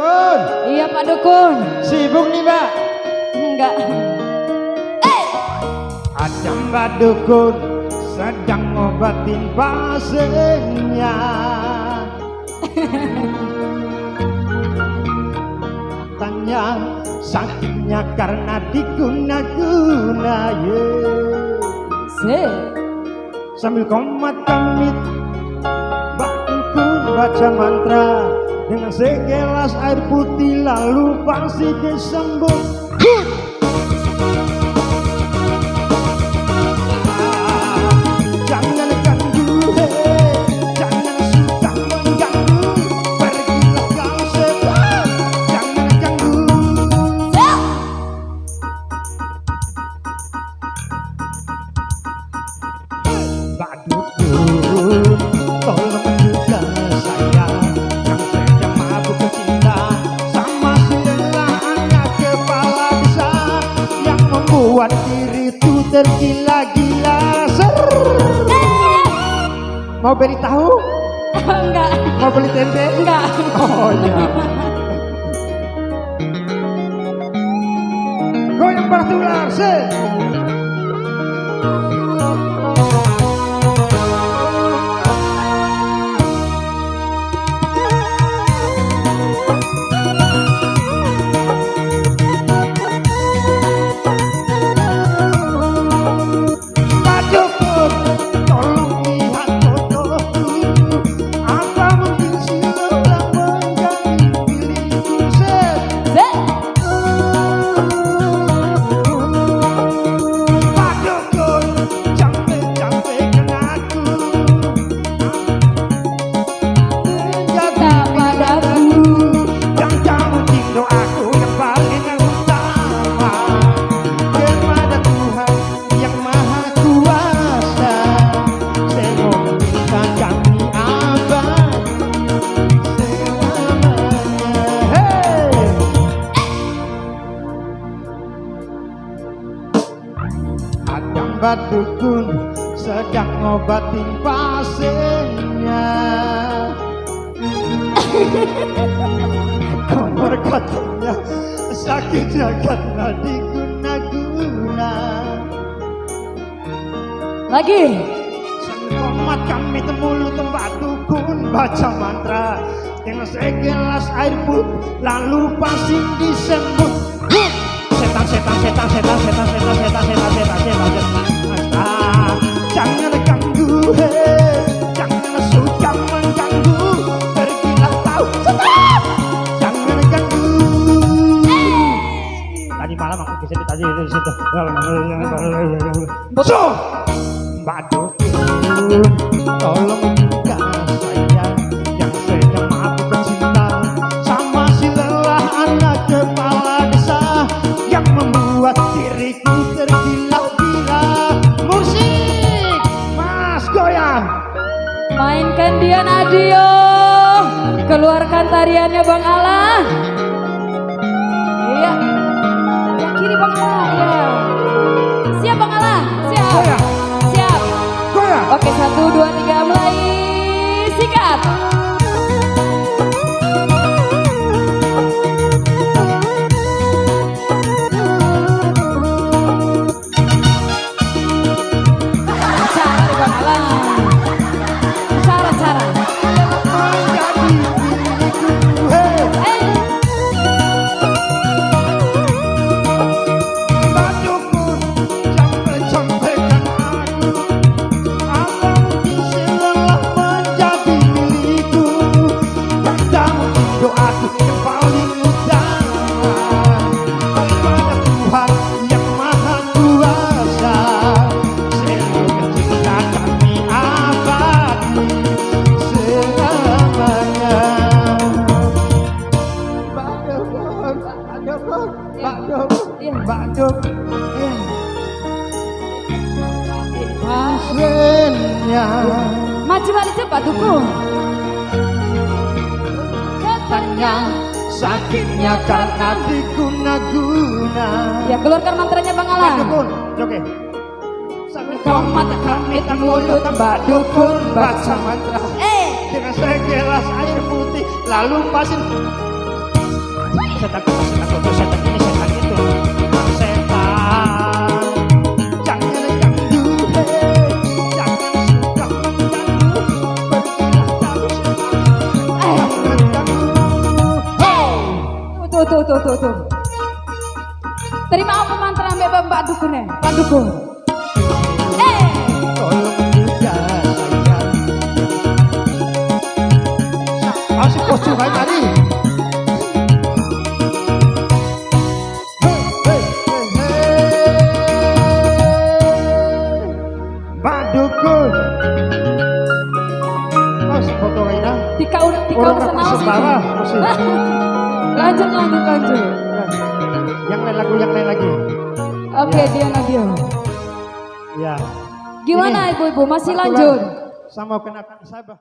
Dukun. Iya Pak Dukun. Sibuk nih Mbak? Enggak. Ada Mbak Dukun sedang ngobatin pasiennya. Tanya sakitnya karena diguna-guna sambil komat kamit Mbak Dukun baca mantra dengan segelas air putih lalu pasti disembuh. Jangan ganggu, jangan suka mengganggu, pergilah kau setan, jangan ganggu. Mbak Dukun, tolong juga saya yang sedang mabuk cinta sama si lelah anak kepala desa yang membuat diriku tergila-gila. Mau beri tahu? Enggak. Mau beli tempe? Enggak. Oh iya. Goyang bertular sih. Mbak Dukun sedang ngobatin pasiennya. Konon katanya sakitnya karena diguna-guna. Lagi. Sambil komat kami mulut Mbak Dukun baca mantra dengan segelas air putih lalu pasti disebut. Setan, setan, setan, setan, setan, setan, setan, setan, setan, setan, setan. Jangan ganggu, jangan suka mengganggu, pergilah kau, stop! Jangan ganggu. Tadi malam aku kesini tadi di situ. Bosok, Mbak Dukun, tolong juga saya yang sedang mabuk cinta sama si lelah anak kepala desa yang membuat diriku tergila-gila. Musik, Mas goyang. Mainkan dia Nadio. Keluarkan tariannya Bang Ala. Iya. Yang kiri Bang Ala. Iya. Siap Bang Ala. Siap. Goyang. Siap. Goyang. Oke 1, 2, 3 mulai. Sikat. Mbak Dukun, pasiennya. Maju mari cepat Dukun. Katanya sakitnya karena diguna-guna. Ya keluarkan mantranya Bang Ala. Mbak Dukun, oke. Sambil komat kami mulut Mbak Dukun baca mantra dengan segelas air putih lalu pasir. setan kutu, setan ini, setan itu. Setan, jangan ganggu, jangan suka mengganggu. Pergilah kau setan, jangan ganggu. Tuh. Terima apa mantra Mbak Dukun ya? Pak Dukun. Tolong juga sayang. Asik bosku kayak tadi. Mbak Dukun. Oh, si foto kayaknya. Tika Orang senang tak sih. parah. Lanjut. Yang lain lagi. Oke, Ya. Nadia. Ya. Gimana Ini, ibu-ibu? Masih kebetulan lanjut? Sama kenakan Sabah.